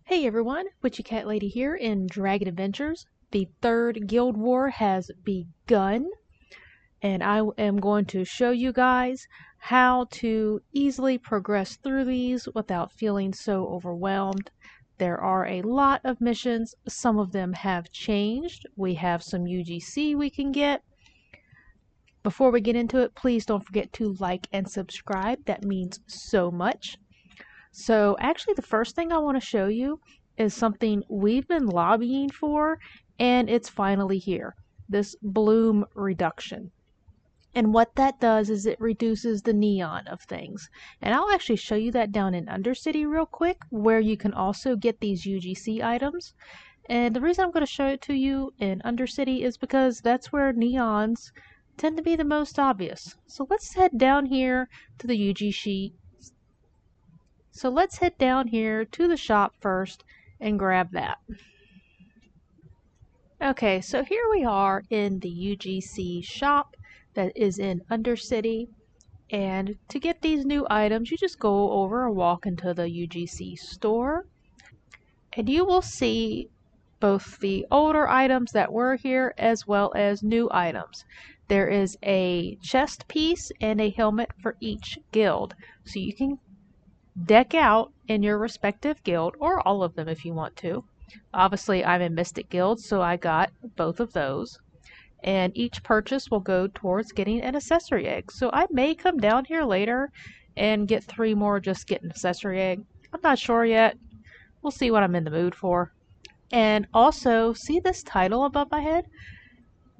Hey everyone, WitchyCatLady here in Dragon Adventures. The third Guild War has begun, and I am going to show you guys how to easily progress through these without feeling so overwhelmed. There are a lot of missions. Some of them have changed. We have some UGC we can get. Before we get into it, please don't forget to like and subscribe. That means so much. So actually the first thing I want to show you is something we've been lobbying for, and it's finally here. This bloom reduction. And what that does is it reduces the neon of things. And I'll actually show you that down in Undercity real quick, where you can also get these UGC items. And the reason I'm going to show it to you in Undercity is because that's where neons tend to be the most obvious. So let's head down here to the UGC. So let's head down here to the shop first and grab that. Okay, so here we are in the UGC shop that is in Undercity. And to get these new items, you just go over and walk into the UGC store. And you will see both the older items that were here as well as new items. There is a chest piece and a helmet for each guild. So you can deck out in your respective guild, or all of them if you want to. Obviously, I'm in Mystic Guild, so I got both of those. And each purchase will go towards getting an accessory egg. So I may come down here later and get 3 more just get an accessory egg. I'm not sure yet. We'll see what I'm in the mood for. And also, see this title above my head?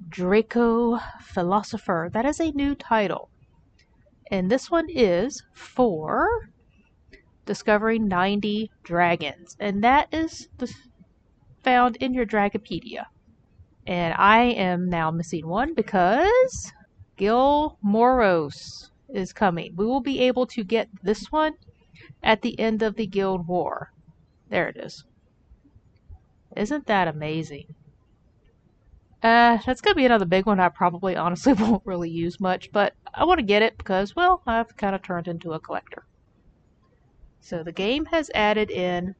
Draco Philosopher. That is a new title. And this one is for discovering 90 dragons, and that is found in your Dragopedia. And I am now missing one because Gil Moros is coming. We will be able to get this one at the end of the Guild War. There it is. Isn't that amazing? That's going to be another big one I probably honestly won't really use much, but I want to get it because, well, I've kind of turned into a collector. So the game has added in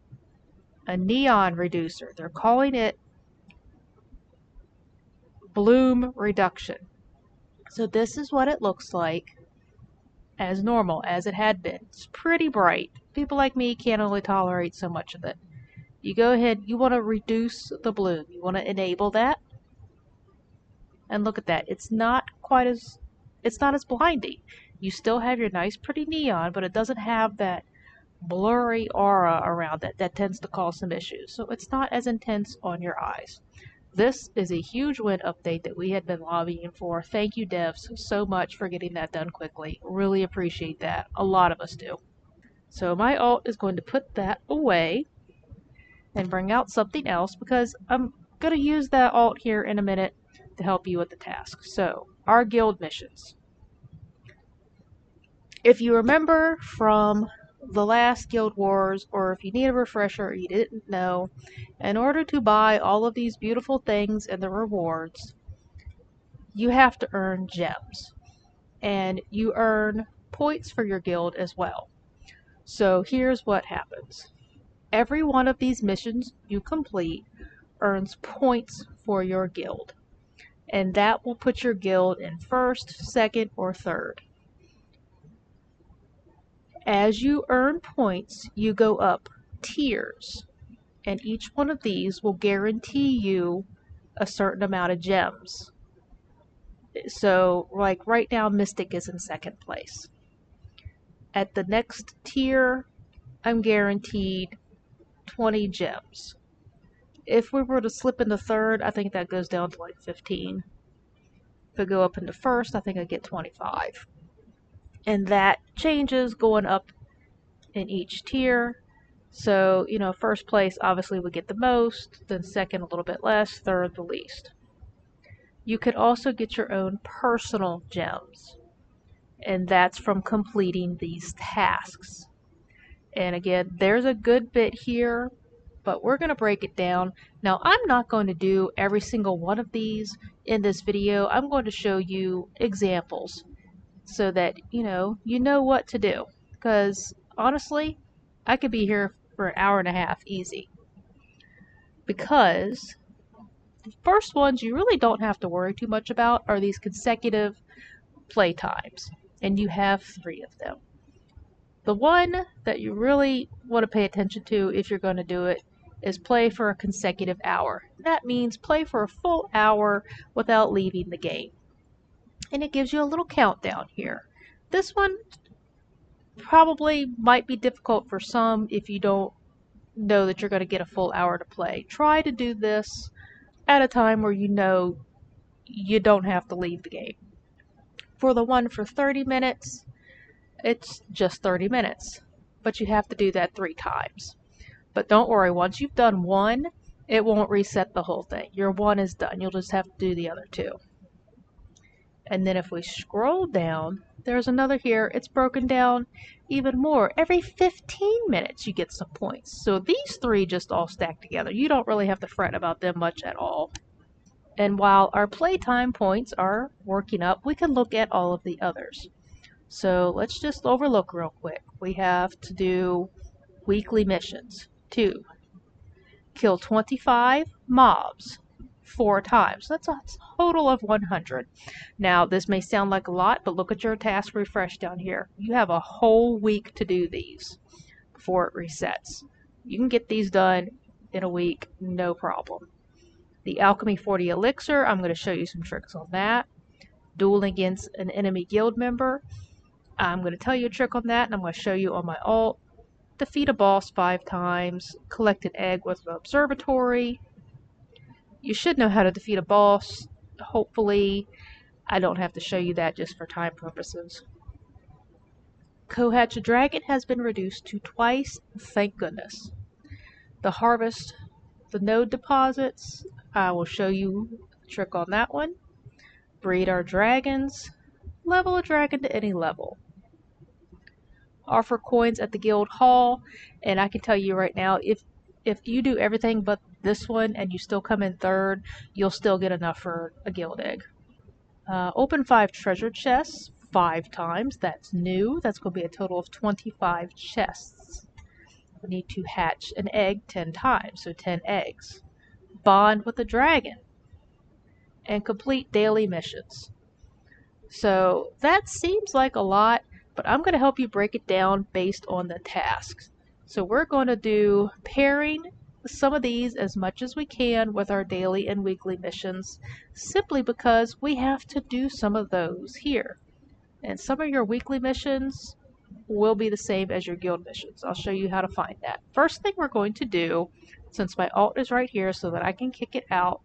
a neon reducer. They're calling it bloom reduction. So this is what it looks like as normal, as it had been. It's pretty bright. People like me can't only tolerate so much of it. You go ahead, you want to reduce the bloom. You want to enable that. And look at that. It's not as blinding. You still have your nice pretty neon, but it doesn't have that blurry aura around it that tends to cause some issues. So it's not as intense on your eyes. This is a huge win update that we had been lobbying for. Thank you, devs, so much for getting that done quickly. Really appreciate that. A lot of us do. So my alt is going to put that away and bring out something else because I'm going to use that alt here in a minute to help you with the task. So, our guild missions. If you remember from the last Guild Wars, or if you need a refresher or you didn't know, in order to buy all of these beautiful things and the rewards, you have to earn gems. And you earn points for your guild as well. So here's what happens. Every one of these missions you complete earns points for your guild. And that will put your guild in first, second, or third. As you earn points, you go up tiers, and each one of these will guarantee you a certain amount of gems. So, like right now, Mystic is in second place. At the next tier, I'm guaranteed 20 gems. If we were to slip into third, I think that goes down to like 15. If I go up into first, I think I get 25. And that changes going up in each tier. So, first place obviously would get the most, then second a little bit less, third the least. You could also get your own personal gems, and that's from completing these tasks. And again, there's a good bit here, but we're going to break it down. Now, I'm not going to do every single one of these in this video. I'm going to show you examples so that you know what to do. Because honestly, I could be here for an hour and a half easy. because the first ones you really don't have to worry too much about are these consecutive play times, and you have 3 of them. The one that you really want to pay attention to if you're going to do it is play for a consecutive hour. That means play for a full hour without leaving the game. And it gives you a little countdown here. This one probably might be difficult for some if you don't know that you're going to get a full hour to play. Try to do this at a time where you know you don't have to leave the game. For the one for 30 minutes, it's just 30 minutes, but you have to do that 3 times. But don't worry, once you've done one, it won't reset the whole thing. Your one is done. You'll just have to do the other 2. And then if we scroll down, there's another here. It's broken down even more. Every 15 minutes you get some points. So these 3 just all stack together. You don't really have to fret about them much at all. And while our playtime points are working up, we can look at all of the others. So let's just overlook real quick. We have to do weekly missions. 2. Kill 25 mobs 4 times. That's a total of 100. Now, this may sound like a lot, but look at your task refresh down here. You have a whole week to do these before it resets. You can get these done in a week, no problem. The Alchemy 40 Elixir, I'm going to show you some tricks on that. Dueling against an enemy guild member, I'm going to tell you a trick on that, and I'm going to show you on my alt. Defeat a boss 5 times. Collect an egg with an observatory. You should know how to defeat a boss. Hopefully, I don't have to show you that just for time purposes. Co-hatch a dragon has been reduced to twice, thank goodness. The harvest, the node deposits, I will show you a trick on that one. Breed our dragons. Level a dragon to any level. Offer coins at the guild hall, and I can tell you right now, if you do everything but this one and you still come in 3rd, you'll still get enough for a guild egg. Open 5 treasure chests 5 times. That's new. That's going to be a total of 25 chests. We need to hatch an egg 10 times, so 10 eggs. Bond with a dragon. And complete daily missions. So that seems like a lot, but I'm going to help you break it down based on the tasks. So we're going to do pairing some of these as much as we can with our daily and weekly missions, simply because we have to do some of those here. And some of your weekly missions will be the same as your guild missions. I'll show you how to find that. First thing we're going to do, since my alt is right here so that I can kick it out,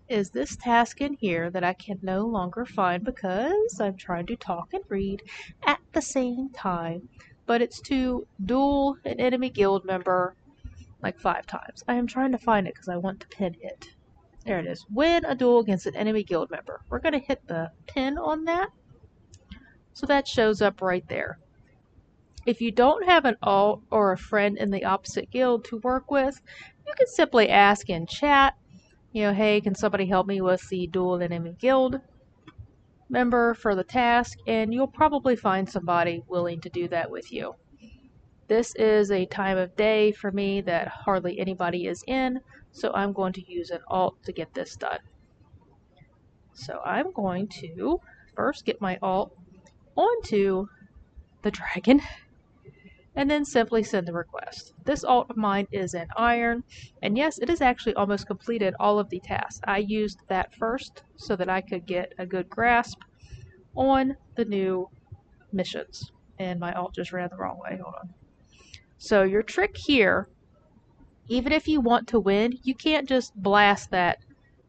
is this task in here that I can no longer find because I'm trying to talk and read at the same time. But it's to duel an enemy guild member like 5 times. I am trying to find it because I want to pin it. There it is. Win a duel against an enemy guild member. We're going to hit the pin on that. So that shows up right there. If you don't have an alt or a friend in the opposite guild to work with, you can simply ask in chat, hey, can somebody help me with the dual enemy guild member for the task? And you'll probably find somebody willing to do that with you. This is a time of day for me that hardly anybody is in, so I'm going to use an alt to get this done. So I'm going to first get my alt onto the dragon, and then simply send the request. This alt of mine is in iron, and yes, it has actually almost completed all of the tasks. I used that first so that I could get a good grasp on the new missions, and my alt just ran the wrong way. Hold on. So your trick here, even if you want to win, you can't just blast that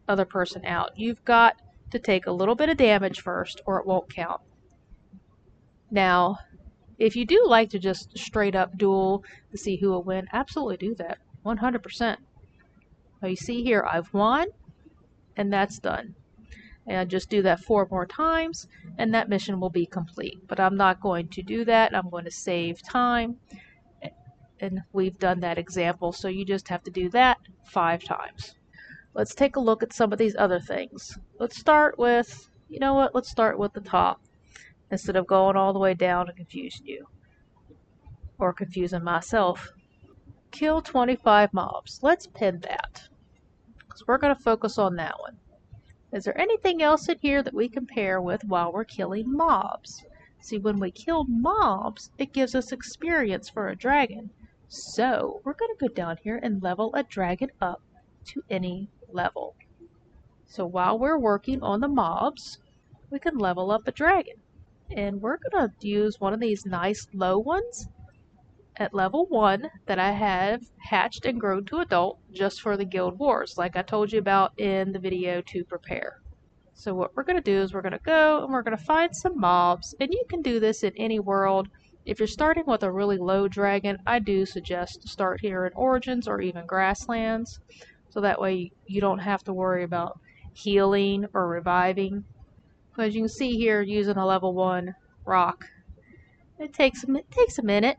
other person out. You've got to take a little bit of damage first or it won't count. Now, if you do like to just straight up duel to see who will win, absolutely do that. 100%. Now you see here, I've won, and that's done. And just do that 4 more times, and that mission will be complete. But I'm not going to do that. I'm going to save time. And we've done that example, so you just have to do that 5 times. Let's take a look at some of these other things. Let's start with, let's start with the top, instead of going all the way down and confusing you. Or confusing myself. Kill 25 mobs. Let's pin that. because we're going to focus on that one. Is there anything else in here that we can pair with while we're killing mobs? See, when we kill mobs, it gives us experience for a dragon. So we're going to go down here and level a dragon up to any level. So while we're working on the mobs, we can level up a dragon. And we're going to use one of these nice low ones at level 1 that I have hatched and grown to adult just for the guild wars, like I told you about in the video to prepare. So what we're going to do is we're going to go and we're going to find some mobs, and you can do this in any world. If you're starting with a really low dragon, I do suggest to start here in Origins or even Grasslands, so that way you don't have to worry about healing or reviving. As you can see here, using a level 1 rock, it takes a minute.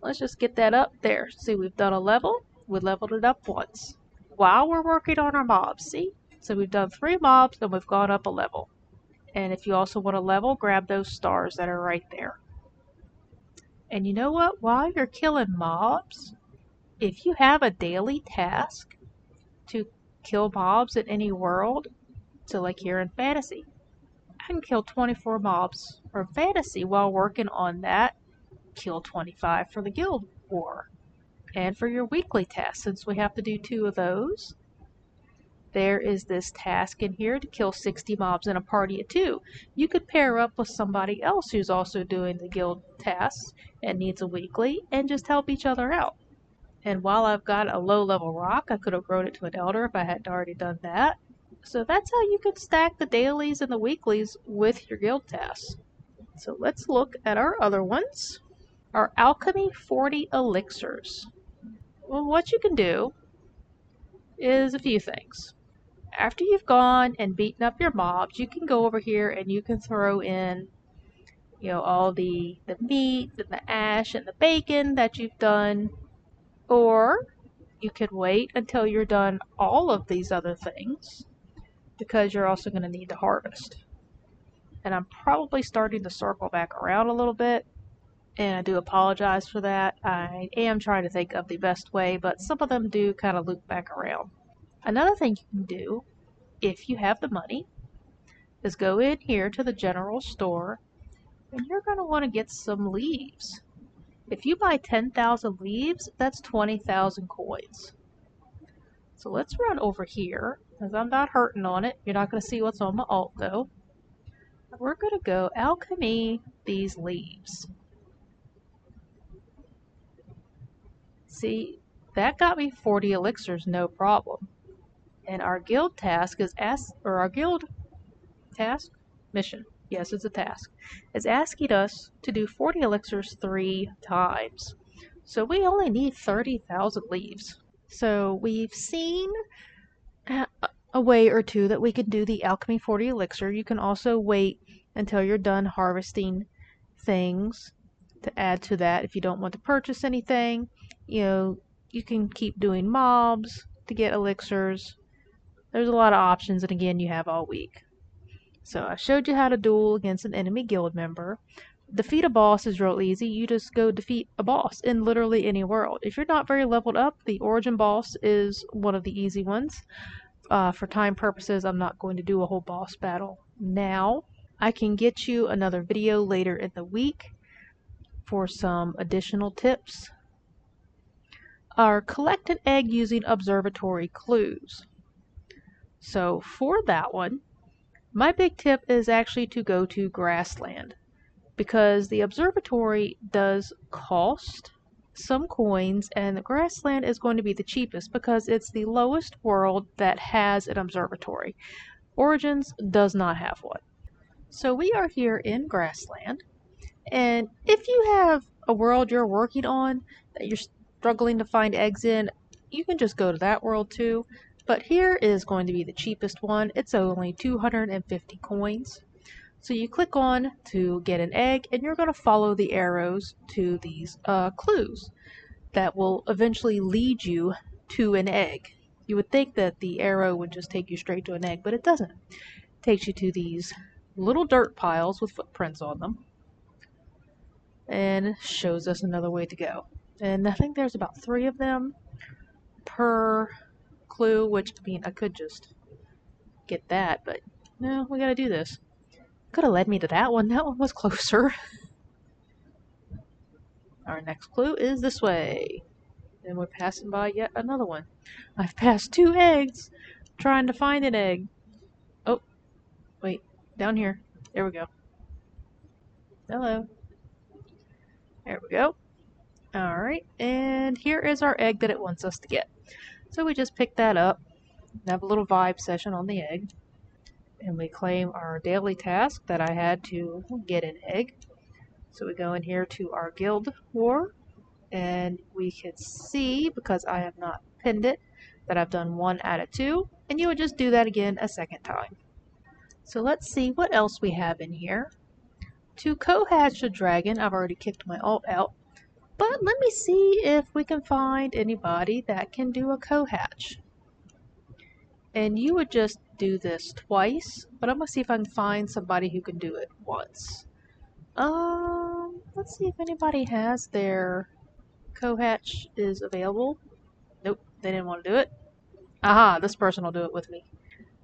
Let's just get that up there. See, we've done a level. We leveled it up once while we're working on our mobs. See? So we've done 3 mobs and we've gone up a level. And if you also want to level, grab those stars that are right there. And you know what? While you're killing mobs, if you have a daily task to kill mobs in any world, so like here in Fantasy, I can kill 24 mobs for Fantasy while working on that. Kill 25 for the guild war. And for your weekly task, since we have to do 2 of those, there is this task in here to kill 60 mobs in a party of 2. You could pair up with somebody else who's also doing the guild tasks and needs a weekly and just help each other out. And while I've got a low level rock, I could have grown it to an elder if I hadn't already done that. So that's how you could stack the dailies and the weeklies with your guild tasks. So let's look at our other ones. Our Alchemy 40 Elixirs. Well, what you can do is a few things. After you've gone and beaten up your mobs, you can go over here and you can throw in, all the meat and the ash and the bacon that you've done. Or you can wait until you're done all of these other things, because you're also going to need to harvest. And I'm probably starting to circle back around a little bit, and I do apologize for that. I am trying to think of the best way, but some of them do kind of loop back around. Another thing you can do, if you have the money, is go in here to the general store, and you're going to want to get some leaves. If you buy 10,000 leaves, that's 20,000 coins. So let's run over here, because I'm not hurting on it. You're not going to see what's on my alt, though. We're going to go alchemy these leaves. See, that got me 40 elixirs, no problem. And our guild task is mission. Yes, it's a task. It's asking us to do 40 elixirs 3 times. So we only need 30,000 leaves. So we've seen a way or two that we can do the alchemy 40 elixir. You can also wait until you're done harvesting things to add to that. If you don't want to purchase anything, you can keep doing mobs to get elixirs. There's a lot of options, and again, you have all week. So I showed you how to duel against an enemy guild member. Defeat a boss is real easy. You just go defeat a boss in literally any world. If you're not very leveled up, the origin boss is one of the easy ones. For time purposes, I'm not going to do a whole boss battle now. I can get you another video later in the week for some additional tips. Collect an egg using observatory clues. So for that one, my big tip is actually to go to Grassland, because the observatory does cost some coins, and the Grassland is going to be the cheapest because it's the lowest world that has an observatory. Origins does not have one. So we are here in Grassland, and if you have a world you're working on that you're struggling to find eggs in, you can just go to that world too. But here is going to be the cheapest one. It's only 250 coins. So you click on to get an egg, and you're going to follow the arrows to these clues that will eventually lead you to an egg. You would think that the arrow would just take you straight to an egg, but it doesn't. It takes you to these little dirt piles with footprints on them, and shows us another way to go. And I think there's about 3 of them per clue, which, I mean, I could just get that, but no, we gotta do this. Could have led me to that one. That one was closer. Our next clue is this way. And we're passing by yet another one. I've passed 2 eggs trying to find an egg. Oh, wait, down here. There we go. Hello. There we go. Alright, and here is our egg that it wants us to get. So we just pick that up, have a little vibe session on the egg, and we claim our daily task that I had to get an egg. So we go in here to our guild war, and we can see, because I have not pinned it, that I've done 1 out of 2, and you would just do that again a second time. So let's see what else we have in here. To co-hatch a dragon, I've already kicked my alt out, but let me see if we can find anybody that can do a co-hatch. And you would just do this twice, but I'm gonna see if I can find somebody who can do it once. Let's see if anybody has their co-hatch is available. Nope, they didn't want to do it. Aha, this person will do it with me.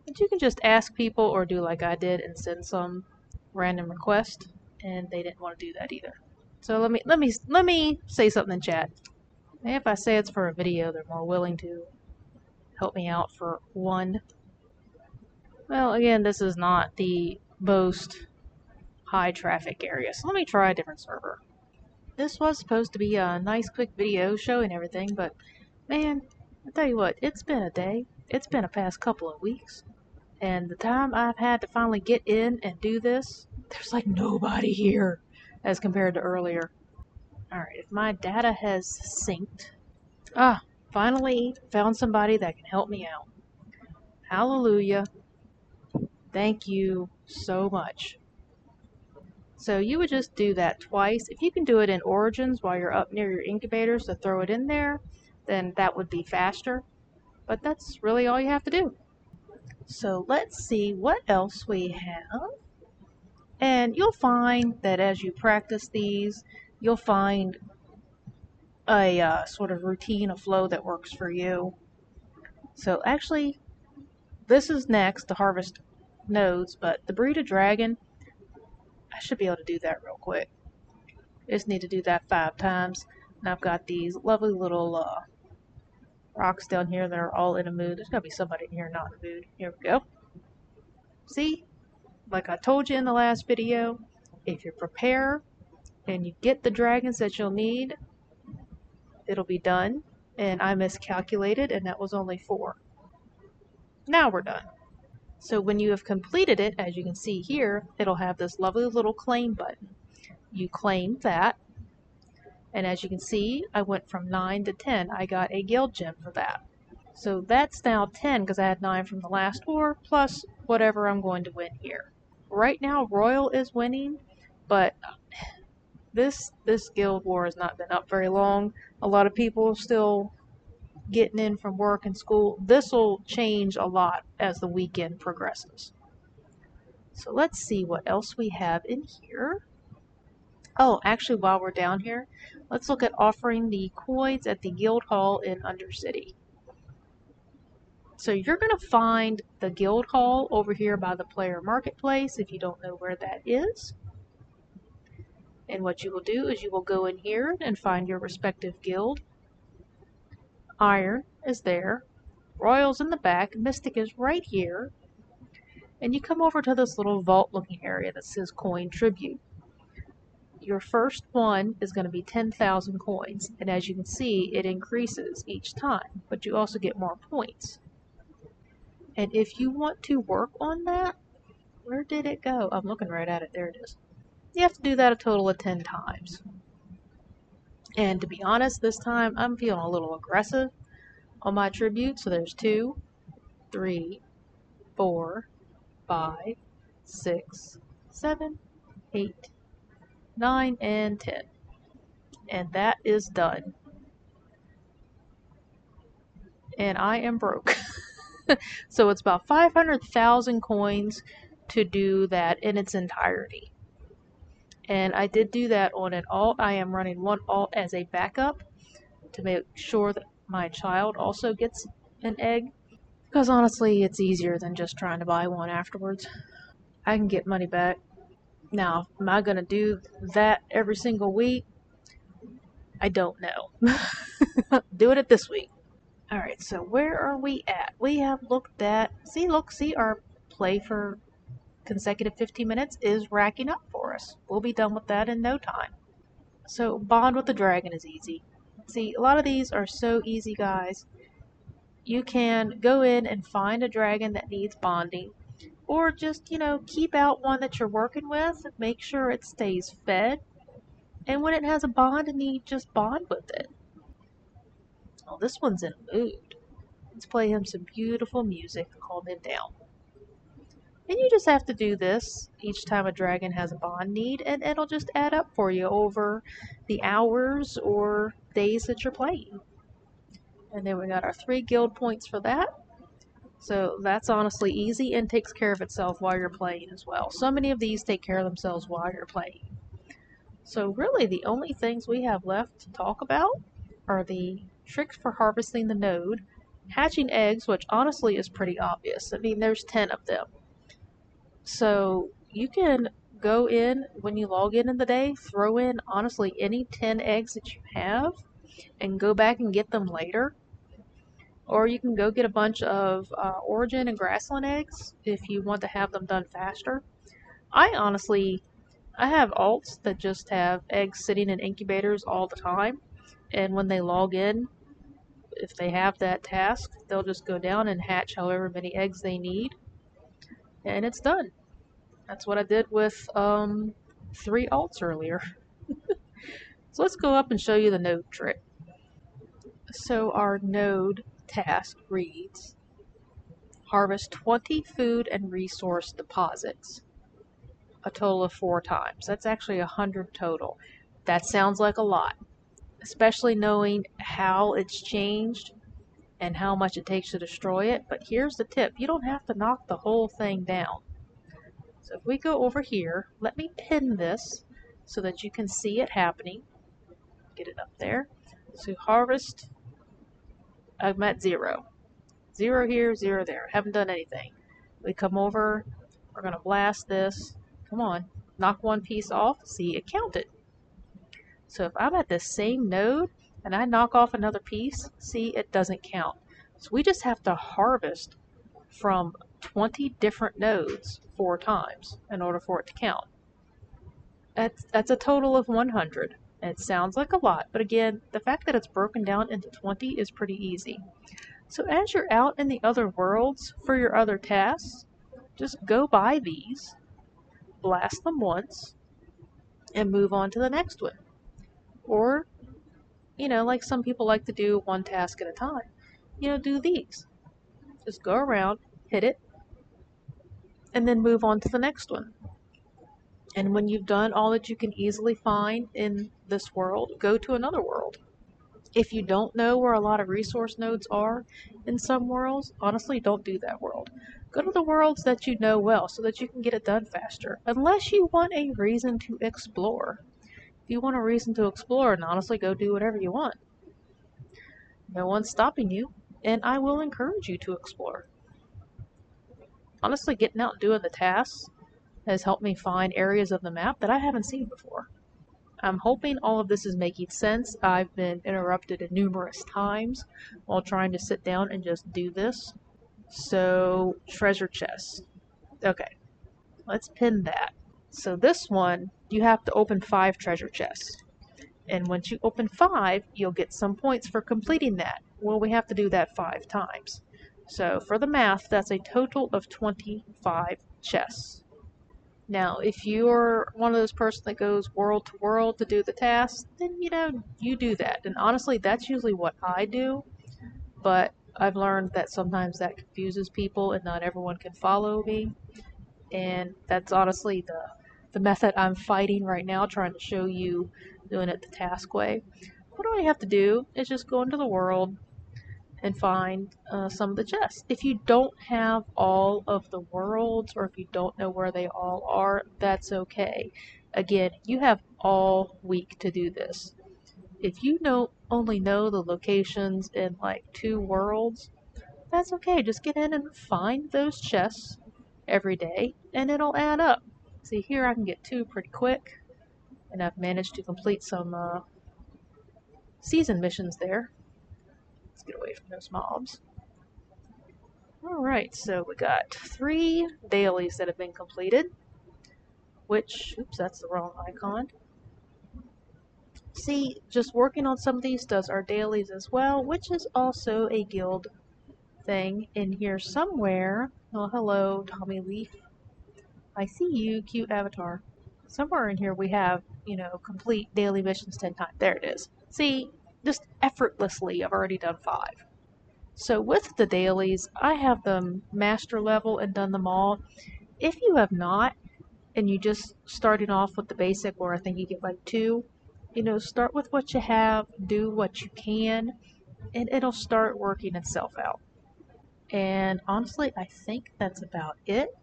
But you can just ask people or do like I did and send some random request, and they didn't want to do that either. So let me say something in chat. And if I say it's for a video, they're more willing to help me out for one. Well, again, this is not the most high traffic area, so let me try a different server. This was supposed to be a nice quick video showing everything, but man, I tell you what, it's been a day. It's been a past couple of weeks. And the time I've had to finally get in and do this, there's like nobody here as compared to earlier. Alright, if my data has synced. Finally found somebody that can help me out. Hallelujah. Thank you so much. So you would just do that twice. If you can do it in Origins while you're up near your incubators to throw it in there, then that would be faster. But that's really all you have to do. So let's see what else we have. And you'll find that as you practice these, you'll find a sort of routine, a flow that works for you. So actually, this is next to harvest nodes, but the breed a dragon, I should be able to do that real quick. I just need to do that 5 times. And I've got these lovely little rocks down here that are all in a mood. There's gotta be somebody in here not in a mood. Here we go. See? Like I told you in the last video, if you prepare and you get the dragons that you'll need, it'll be done. And I miscalculated, and that was only 4. Now we're done. So when you have completed it, as you can see here, it'll have this lovely little claim button. You claim that, and as you can see, I went from 9 to 10. I got a guild gem for that. So that's now 10 because I had 9 from the last war, plus whatever I'm going to win here. Right now, Royal is winning, but this guild war has not been up very long. A lot of people are still getting in from work and school. This will change a lot as the weekend progresses. So let's see what else we have in here. Oh, actually, while we're down here, let's look at offering the coins at the guild hall in Undercity. So you're going to find the guild hall over here by the player marketplace if you don't know where that is. And what you will do is you will go in here and find your respective guild. Iron is there. Royal's in the back. Mystic is right here. And you come over to this little vault looking area that says coin tribute. Your first one is going to be 10,000 coins. And as you can see, it increases each time. But you also get more points. And if you want to work on that, where did it go? I'm looking right at it. There it is. You have to do that a total of 10 times. And to be honest, this time I'm feeling a little aggressive on my tribute. So there's 2, 3, 4, 5, 6, 7, 8, 9, and 10. And that is done. And I am broke. So it's about 500,000 coins to do that in its entirety. And I did do that on an alt. I am running one alt as a backup to make sure that my child also gets an egg. Because honestly, it's easier than just trying to buy one afterwards. I can get money back. Now, am I going to do that every single week? I don't know. Doing it this week. Alright, so where are we at? We have looked at, see, our play for consecutive 15 minutes is racking up for us. We'll be done with that in no time. So, bond with the dragon is easy. See, a lot of these are so easy, guys. You can go in and find a dragon that needs bonding, or just, keep out one that you're working with, make sure it stays fed, and when it has a bond need, just bond with it. Oh, this one's in a mood. Let's play him some beautiful music to calm him down. And you just have to do this each time a dragon has a bond need, and it'll just add up for you over the hours or days that you're playing. And then we got our 3 guild points for that. So that's honestly easy and takes care of itself while you're playing as well. So many of these take care of themselves while you're playing. So really the only things we have left to talk about are the tricks for harvesting the node, hatching eggs, which honestly is pretty obvious. I mean, there's 10 of them. So you can go in when you log in the day, throw in honestly any 10 eggs that you have, and go back and get them later. Or you can go get a bunch of origin and grassland eggs if you want to have them done faster. I have alts that just have eggs sitting in incubators all the time, and when they log in, if they have that task, they'll just go down and hatch however many eggs they need, and it's done. That's what I did with 3 alts earlier. So let's go up and show you the node trick. So our node task reads, harvest 20 food and resource deposits, a total of 4 times. That's actually 100 total. That sounds like a lot, especially knowing how it's changed and how much it takes to destroy it. But here's the tip. You don't have to knock the whole thing down. So if we go over here, let me pin this so that you can see it happening. Get it up there. So harvest, I'm at 0. 0 here, 0 there. Haven't done anything. We come over, we're going to blast this. Come on, knock one piece off. See, it counted. So if I'm at the same node and I knock off another piece, see, it doesn't count. So we just have to harvest from 20 different nodes 4 times in order for it to count. That's a total of 100. It sounds like a lot, but again, the fact that it's broken down into 20 is pretty easy. So as you're out in the other worlds for your other tasks, just go by these, blast them once, and move on to the next one. Or, like some people like to do one task at a time, do these. Just go around, hit it, and then move on to the next one. And when you've done all that you can easily find in this world, go to another world. If you don't know where a lot of resource nodes are in some worlds, honestly, don't do that world. Go to the worlds that you know well so that you can get it done faster, unless you want a reason to explore. If you want a reason to explore, and honestly, go do whatever you want. No one's stopping you, and I will encourage you to explore. Honestly, getting out and doing the tasks has helped me find areas of the map that I haven't seen before. I'm hoping all of this is making sense. I've been interrupted numerous times while trying to sit down and just do this. So, treasure chests. Okay, let's pin that. So this one, you have to open 5 treasure chests. And once you open 5, you'll get some points for completing that. Well, we have to do that 5 times. So for the math, that's a total of 25 chests. Now, if you're one of those person that goes world to world to do the tasks, then, you do that. And honestly, that's usually what I do. But I've learned that sometimes that confuses people and not everyone can follow me. And that's honestly the method I'm fighting right now, trying to show you doing it the task way. What all you have to do is just go into the world and find some of the chests. If you don't have all of the worlds, or if you don't know where they all are, that's okay. Again, you have all week to do this. If you only know the locations in like 2 worlds, That's okay. Just get in and find those chests every day, and it'll add up. See, here I can get 2 pretty quick, and I've managed to complete some season missions there. Let's get away from those mobs. Alright, so we got 3 dailies that have been completed, which, oops, that's the wrong icon. See, just working on some of these does our dailies as well, which is also a guild thing in here somewhere. Oh, hello, Tommy Leaf. I see you, cute avatar. Somewhere in here we have, complete daily missions 10 times. There it is. See, just effortlessly, I've already done 5. So with the dailies, I have them master level and done them all. If you have not, and you just starting off with the basic, where I think you get like 2, start with what you have, do what you can, and it'll start working itself out. And honestly, I think that's about it.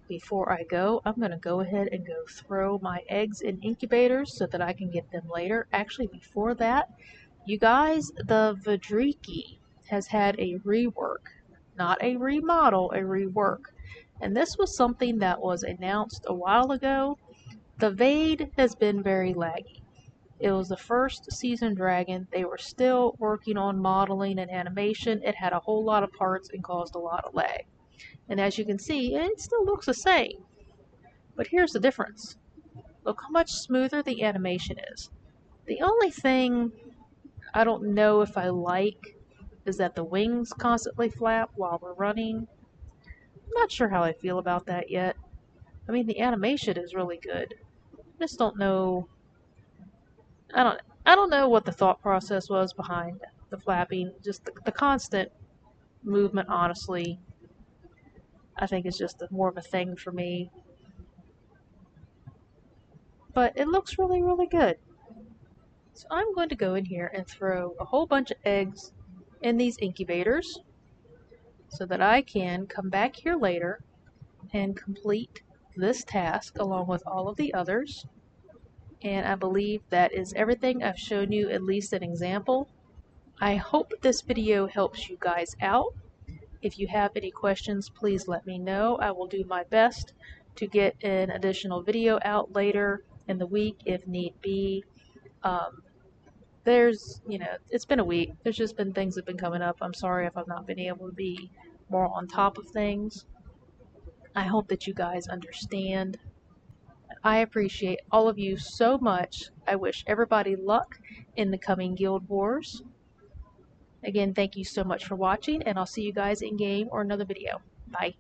Before I go, I'm going to go ahead and go throw my eggs in incubators so that I can get them later. Actually, before that, you guys, the Vidriki has had a rework. Not a remodel, a rework. And this was something that was announced a while ago. The Vade has been very laggy. It was the first season dragon. They were still working on modeling and animation. It had a whole lot of parts and caused a lot of lag. And as you can see, it still looks the same. But here's the difference. Look how much smoother the animation is. The only thing I don't know if I like is that the wings constantly flap while we're running. I'm not sure how I feel about that yet. I mean, the animation is really good. I just don't know. I don't know what the thought process was behind the flapping. Just the constant movement, honestly, I think is just more of a thing for me. But it looks really, really good. So I'm going to go in here and throw a whole bunch of eggs in these incubators so that I can come back here later and complete this task along with all of the others. And I believe that is everything. I've shown you at least an example. I hope this video helps you guys out. If you have any questions, please let me know. I will do my best to get an additional video out later in the week if need be. It's been a week. There's just been things that have been coming up. I'm sorry if I've not been able to be more on top of things. I hope that you guys understand. I appreciate all of you so much. I wish everybody luck in the coming Guild Wars. Again, thank you so much for watching, and I'll see you guys in game or another video. Bye.